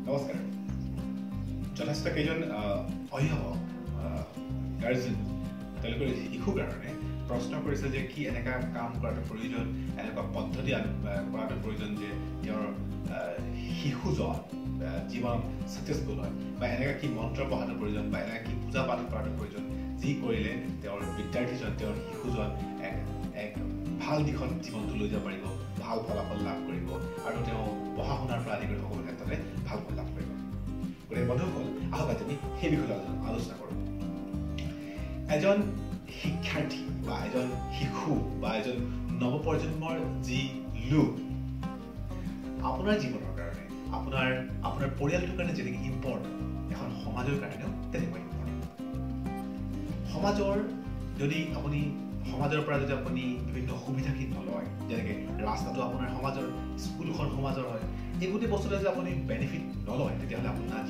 নমস্কাৰ। যথেষ্ট কেইজন অভিভাৱক গাৰ্জেন তেওঁলোকৰ শিশুৰ কাৰণে প্ৰশ্ন কৰিছে যে কি এনেকুৱা কাম কৰাটো প্ৰয়োজন, এনেকুৱা পদ্ধতি কৰাটো প্ৰয়োজন যে তেওঁৰ শিশুজন জীৱনত ছাকচেছফুল হয়, বা এনেকুৱা কি মন্ত্ৰ পঢ়াটো প্ৰয়োজন, বা এনেকুৱা কি পূজা পাঠ কৰাটো প্ৰয়োজন যি কৰিলে তেওঁৰ বিদ্যাৰ্থীজন, তেওঁৰ শিশুজন এক ভাল দিশত জীৱনটো লৈ যাব পাৰিব, ভাল ফলাফল লাভ কৰিব আৰু তেওঁ পঢ়া শুনাৰ পৰা আদি কৰি সকলো ক্ষেত্ৰতে ভাল ফল লাভ কৰিব। গতিকে বন্ধুসকল, আহক আজি আমি সেই বিষয়ে আলোচনা কৰোঁ। এজন শিক্ষাৰ্থী বা এজন শিশু বা এজন নৱপ্ৰজন্মৰ যি লোক আপোনাৰ জীৱনৰ কাৰণে, আপোনাৰ পৰিয়ালটোৰ কাৰণে যেনেকৈ ইম্পৰ্টেণ্ট, এখন সমাজৰ কাৰণেও তেনেকুৱা ইম্পৰ্টেণ্ট। সমাজৰ পৰা যদি আপুনি বিভিন্ন সুবিধাখিনি নলয়, যেনেকৈ ৰাস্তাটো আপোনাৰ সমাজৰ, স্কুলখন সমাজৰ হয়, এই গোটেই বস্তুটো যদি আপুনি বেনিফিট নলয়, তেতিয়াহ'লে আপোনাৰ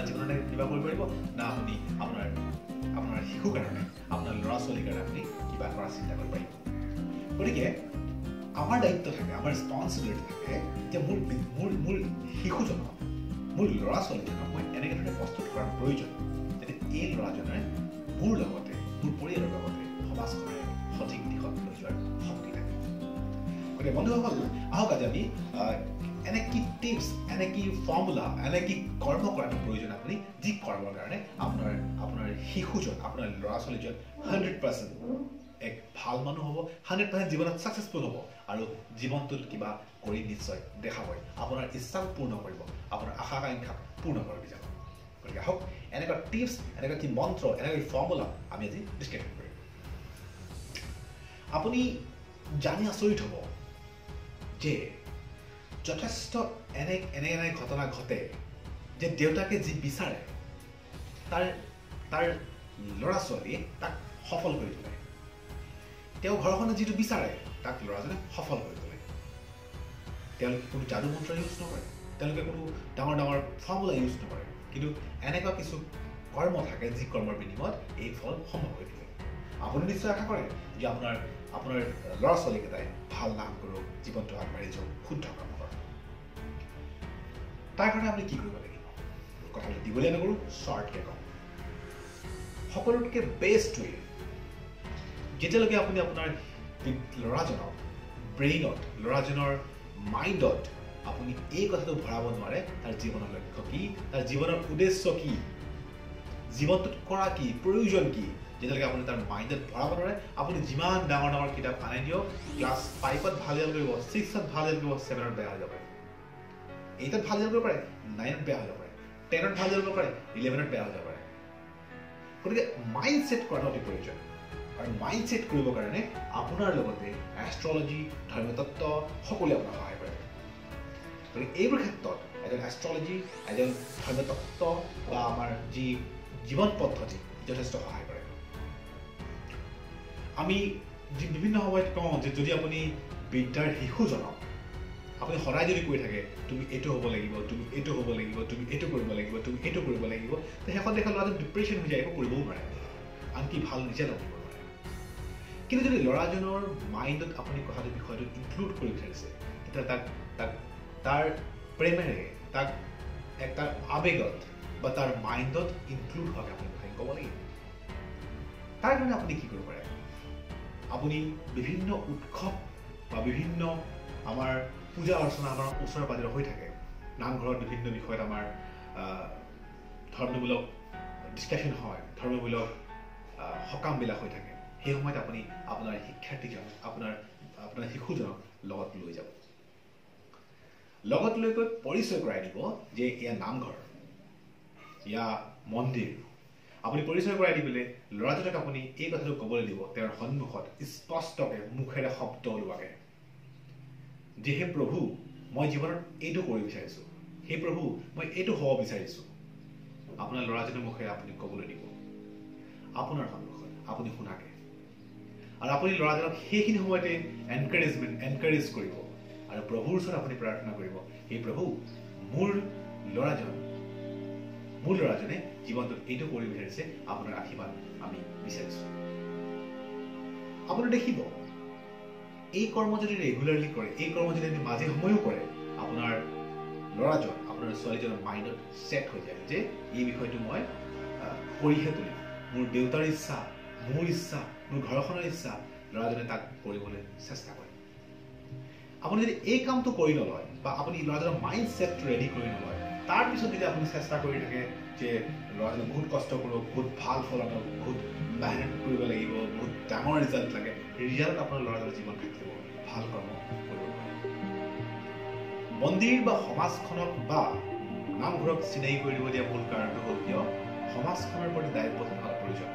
জীৱনতে কিবা কৰিব পাৰিব না, আপুনি আপোনাৰ শিশুৰ কাৰণে, আপোনাৰ ল'ৰা ছোৱালীৰ কাৰণে আপুনি কিবা কৰাৰ চিন্তা কৰিব পাৰিব। গতিকে আমাৰ দায়িত্ব থাকে, আমাৰ ৰেছপনচিবিলিটি থাকে যে মোৰ শিশুজনক, মোৰ ল'ৰা ছোৱালীজনক মই এনেকৈ ধৰণে প্ৰস্তুত কৰাৰ প্ৰয়োজন যাতে এই ল'ৰাজনে মোৰ লগতে, মোৰ পৰিয়ালৰ লগতে সমাজখনে সঠিক দিশত লৈ যোৱাৰ শক্তি থাকে। গতিকে বন্ধুসকল, আহক আজি আমি এনে কি টিপছ, এনে কি ফৰ্মুলা, এনে কি কৰ্ম কৰাটো প্ৰয়োজন আপুনি যি কৰ্মৰ কাৰণে আপোনাৰ শিশুজন, আপোনাৰ ল'ৰা ছোৱালীজন 100% এক ভাল মানুহ হ'ব, 100% জীৱনত ছাকচেছফুল হ'ব আৰু জীৱনটোত কিবা কৰি নিশ্চয় দেখাবই, আপোনাৰ ইচ্ছা পূৰ্ণ কৰিব, আপোনাৰ আশা আকাংক্ষা পূৰ্ণ কৰিব যাব। গতিকে আহক এনেকুৱা টিপছ, এনেকুৱা কি মন্ত্ৰ, এনেকুৱা ফৰ্মুলা আমি আজি ডিছকাছ কৰিম। আপুনি জানি আচৰিত হ'ব যে যথেষ্ট এনে ঘটনা ঘটে যে দেউতাকে যি বিচাৰে তাৰ ল'ৰা ছোৱালীয়ে তাক সফল কৰি তোলে, তেওঁ ঘৰখনে যিটো বিচাৰে তাক ল'ৰাজনে সফল কৰি তোলে। তেওঁলোকে কোনো যাদু মন্ত্ৰ ইউজ নকৰে, তেওঁলোকে কোনো ডাঙৰ ফৰ্মুলা ইউজ নকৰে, কিন্তু এনেকুৱা কিছু কৰ্ম থাকে যি কৰ্মৰ বিনিময়ত এই ফল সম্ভৱ হৈ তোলে। আপুনি নিশ্চয় আশা কৰে যে আপোনাৰ ল'ৰা ছোৱালীকেইটাই ভাল নাম কৰক, জীৱনটো আগবাঢ়ি যাওক, শুদ্ধ কাম কৰক। তাৰ কাৰণে আপুনি কি কৰিব লাগিব? কথাটো দীঘলীয়া নকৰোঁ, শ্বৰ্টকৈ কওঁ। সকলোতকৈ বেষ্ট ৱে, যেতিয়ালৈকে আপুনি আপোনাৰ ল'ৰাজনক ব্ৰেইনত, ল'ৰাজনৰ মাইণ্ডত আপুনি এই কথাটো ভৰাব নোৱাৰে তাৰ জীৱনৰ লক্ষ্য কি, তাৰ জীৱনৰ উদ্দেশ্য কি, জীৱনটোত কৰা কি, প্ৰয়োজন কি, যেতিয়ালৈকে আপুনি তাৰ মাইণ্ডত ভৰাব নোৱাৰে, আপুনি যিমান ডাঙৰ কিতাপ আনি দিয়ক, ক্লাছ 5ত ভাল ৰিজাল্ট কৰিব, 6ত ভাল ৰিজাল্ট কৰিব, 7ত বেয়া হৈ যাব পাৰে, 8ত ভাল ৰিজাল্ট কৰিব পাৰে, 9ত বেয়া হৈ যাব পাৰে, 10ত ভাল ৰিজাল্ট কৰিব পাৰে, 11ত বেয়া হৈ যাব পাৰে। গতিকে মাইণ্ড ছেট কৰাটো অতি প্ৰয়োজন। আৰু মাইণ্ড ছেট কৰিবৰ কাৰণে আপোনাৰ লগতে এষ্ট্ৰলজি, ধৰ্মতত্ত্ব সকলোৱে আপোনাক সহায় কৰে। গতিকে এইবোৰ ক্ষেত্ৰত এজন এষ্ট্ৰলজি, এজন ধৰ্মতত্ত্ব বা আমাৰ যি জীৱন পদ্ধতি যথেষ্ট সহায় কৰে। আমি বিভিন্ন সময়ত কওঁ যে যদি আপুনি বিদ্যাৰ শিশুজনক আপুনি সদায় যদি কৈ থাকে তুমি এইটো হ'ব লাগিব, তুমি এইটো হ'ব লাগিব, তুমি এইটো কৰিব লাগিব, তুমি এইটো কৰিব লাগিব, তো শেষত দেখা ল'ৰাজন ডিপ্ৰেশ্যন হৈ যায়, একো কৰিবও নোৱাৰে, আনকি ভাল নিজে লাগিব নোৱাৰে। কিন্তু যদি ল'ৰাজনৰ মাইণ্ডত আপুনি বিষয়টো ইনক্লুড কৰি বিচাৰিছে, তেতিয়া তাৰ প্ৰেমেৰে, তাৰ আৱেগত বা তাৰ মাইণ্ডত ইনক্লুড হোৱাকৈ আপুনি কথাখিনি ক'ব লাগিব। তাৰ কাৰণে আপুনি কি কৰিব পাৰে? আপুনি বিভিন্ন উৎসৱ বা বিভিন্ন আমাৰ পূজা অৰ্চনা আমাৰ ওচৰে পাজৰে হৈ থাকে, নামঘৰত বিভিন্ন বিষয়ত আমাৰ ধৰ্মমূলক ডিছকাশ্যন হয়, ধৰ্মমূলক সকামবিলাক হৈ থাকে। সেই সময়ত আপুনি আপোনাৰ শিক্ষাৰ্থীজনক, আপোনাৰ শিশুজনক লগত লৈ যাব, লগত লৈ গৈ পৰিচয় কৰাই দিব যে এয়া নামঘৰ, এয়া মন্দিৰ। আপুনি পৰিচয় কৰাই দি পেলাই ল'ৰাজনক আপুনি এই কথাটো ক'বলৈ দিব তেওঁৰ সন্মুখত স্পষ্টকৈ, মুখেৰে শব্দ ওলোৱাকৈ, যে হে প্ৰভু, মই জীৱনত এইটো কৰিব বিচাৰিছোঁ, হে প্ৰভু মই এইটো হ'ব বিচাৰিছোঁ। আপোনাৰ ল'ৰাজনৰ মুখেৰে আপুনি ক'বলৈ দিব আপোনাৰ সন্মুখত, আপুনি শুনাকে। আৰু আপুনি ল'ৰাজনক সেইখিনি সময়তে এনকাৰেজ কৰিব আৰু প্ৰভুৰ ওচৰত আপুনি প্ৰাৰ্থনা কৰিব, হে প্ৰভু মোৰ ল'ৰাজনে জীৱনটোত এইটো কৰিব বিচাৰিছে, আপোনাৰ আশীৰ্বাদ আমি বিচাৰিছোঁ। আপুনি দেখিব এই কৰ্ম যদি ৰেগুলাৰলি কৰে, এই কৰ্ম যদি মাজে সময়ো কৰে, আপোনাৰ ল'ৰাজন আপোনাৰ ছোৱালীজনৰ মাইণ্ডত ছেট হৈ যায় যে এই বিষয়টো মই কৰিহে তুলিম। মোৰ দেউতাৰ ইচ্ছা, মোৰ ইচ্ছা, মোৰ ঘৰখনৰ ইচ্ছা, ল'ৰাজনে তাক কৰিবলৈ চেষ্টা কৰে। আপুনি যদি এই কামটো কৰি নলয় বা আপুনি ল'ৰাজনৰ মাইণ্ড ছেটটো ৰেডি কৰি নলয়, তাৰপিছত যদি আপুনি চেষ্টা কৰি থাকে যে ল'ৰাজনে বহুত কষ্ট কৰক, বহুত ভাল ফল আনক, বহুত মেহনত কৰিব লাগিব, বহুত ডাঙৰ ৰিজাল্ট লাগে, ৰিজাল্ট আপোনাৰ ল'ৰাজনৰ জীৱন থাকিব, ভাল কৰ্ম কৰিব পাৰে। মন্দিৰ বা সমাজখনক বা নামঘৰক চিনাকি কৰি দিব দিয়া মূল কাৰণটো হ'ল কিয় সমাজখনৰ প্ৰতি দায়িত্ববোধ থকাৰ প্ৰয়োজন।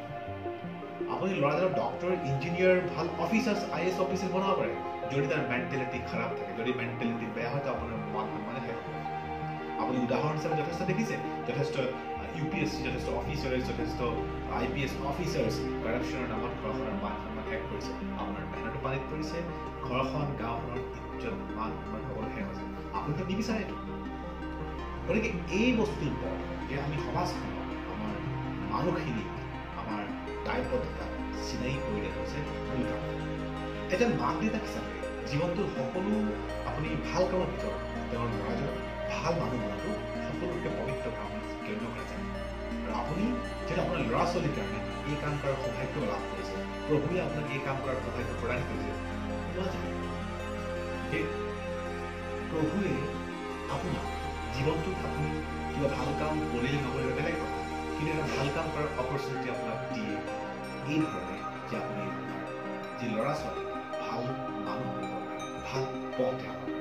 আপুনি ল'ৰাজনক ডক্টৰ, ইঞ্জিনিয়াৰ, ভাল অফিচাৰ, IAS অফিচাৰ বনাব পাৰে, যদি তাৰ মেণ্টেলিটি খাৰাপ থাকে। যদি মেণ্টেলিটি বেয়া হয়, আপোনাৰ মান সন্মানে শেষ হ'ব। আপুনি উদাহৰণ হিচাপে যথেষ্ট দেখিছে, যথেষ্ট UPSC, যথেষ্ট অফিচাৰ্ছ, যথেষ্ট IPS অফিচাৰ্ছ কাৰাপশ্যনৰ নামত ঘৰখনৰ মান সন্মান শেষ কৰিছে। আপোনাৰ মেহনতো পানীত পৰিছে, ঘৰখন, গাঁওখনৰ ইজ্জত, মান সন্মান সকলো শেষ হৈছে। আপুনিতো নিবিচাৰে এইটো। গতিকে এই বস্তুৰ ওপৰত যে আমি সমাজখনক, আমাৰ মানুহখিনিক, আমাৰ দায়বদ্ধতা চিনাকি কৰি দিয়া হৈছে মূল কাম। এজন মাক দেউতাক হিচাপে জীৱনটোৰ সকলো আপুনি ভাল কামৰ ভিতৰত তেওঁৰ ল'ৰাজনক ভাল মানুহ বনোৱাটো সকলোতকৈ পবিত্ৰ কাম গণ্য কৰা যায়। আৰু আপুনি যেতিয়া আপোনাৰ ল'ৰা ছোৱালীৰ কাৰণে এই কাম কৰাৰ সৌভাগ্য লাভ কৰিছে, প্ৰভুৱে আপোনাক এই কাম কৰাৰ সৌভাগ্য প্ৰদান কৰিছে, প্ৰভুৱে আপোনাক জীৱনটোত আপুনি কিবা ভাল কাম কৰিলে নকৰিলে বেলেগ কথা, কিন্তু এটা ভাল কাম কৰাৰ অপৰচুনিটি আপোনাক দিয়ে এই ধৰণে যে আপুনি আপোনাৰ যি ল'ৰা ছোৱালী ভাল মানুহ হ'ব পাৰে, ভাল পথ দেখাব পাৰে।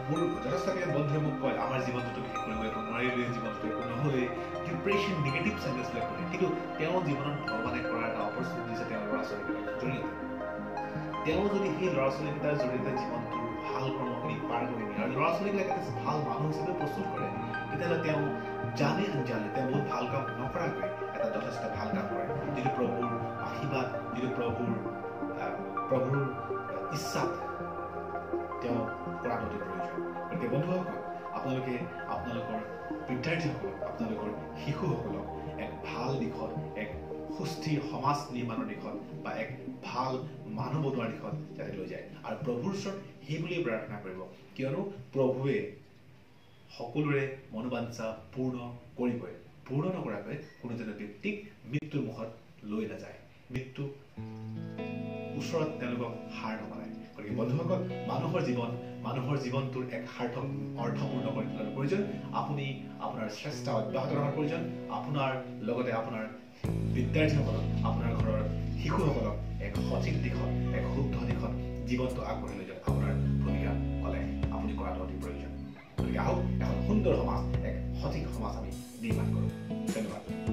মোৰ যথেষ্টখিনি বন্ধুৱে মোক কয় আমাৰ জীৱনটোতো বিশেষ কৰিব একো নোৱাৰিলে, জীৱনটো একো নহ'লে, ডিপ্ৰেশ্যন, নিগেটিভ চেঞ্জেছবিলাক কৰে, কিন্তু তেওঁৰ জীৱনত ভগৱানে কৰাৰ এটা অপৰচুনিটি দিছে তেওঁৰ ল'ৰা ছোৱালীকেইটাৰ জৰিয়তে। তেওঁ যদি সেই ল'ৰা ছোৱালীকেইটাৰ জৰিয়তে জীৱনটোৰ ভাল কৰ্মখিনি পাৰ কৰি নিয়ে আৰু ল'ৰা ছোৱালীবিলাক এটা ভাল মানুহ হিচাপে প্ৰস্তুত কৰে, তেতিয়াহ'লে তেওঁ জানে আনজানে তেওঁ বহুত ভাল কাম নকৰাকৈ এটা যথেষ্ট ভাল কাম কৰে, যিটো প্ৰভুৰ আশীৰ্বাদ, যিটো প্ৰভুৰ ইচ্ছাত তেওঁ কৰাটো অতি প্ৰয়োজন। গতিকে বন্ধুসকল, আপোনালোকে আপোনালোকৰ বিদ্যাৰ্থীসকলক, আপোনালোকৰ শিশুসকলক এক ভাল দিশত, এক সুস্থিৰ সমাজ নিৰ্মাণৰ দিশত বা এক ভাল মানুহ বনোৱাৰ দিশত যাতে লৈ যায়। আৰু প্ৰভুৰ ওচৰত সেই বুলিয়ে প্ৰাৰ্থনা কৰিব, কিয়নো প্ৰভুৱে সকলোৰে মনোবাঞ্ছা পূৰ্ণ কৰিবই। পূৰ্ণ নকৰাকৈ কোনো এজন ব্যক্তিক মৃত্যুৰ মুখত লৈ নাযায়, মৃত্যু ওচৰত তেওঁলোকক হাৰ নমানায়। গতিকে বন্ধুসকল, মানুহৰ জীৱনটোৰ এক সাৰ্থক অৰ্থপূৰ্ণ কৰি তোলাৰ প্ৰয়োজন। আপুনি আপোনাৰ চেষ্টা অব্যাহত ৰখাৰ প্ৰয়োজন। আপোনাৰ লগতে আপোনাৰ বিদ্যাৰ্থীসকলক, আপোনাৰ ঘৰৰ শিশুসকলক এক সঠিক দিশত, এক শুদ্ধ দিশত জীৱনটো আগবঢ়াই লৈ যাওক আপোনাৰ ভূমিকা হ'লে আপুনি কৰাটো অতি প্ৰয়োজন। গতিকে আহক এখন সুন্দৰ সমাজ, এক সঠিক সমাজ আমি নিৰ্মাণ কৰোঁ। ধন্যবাদ।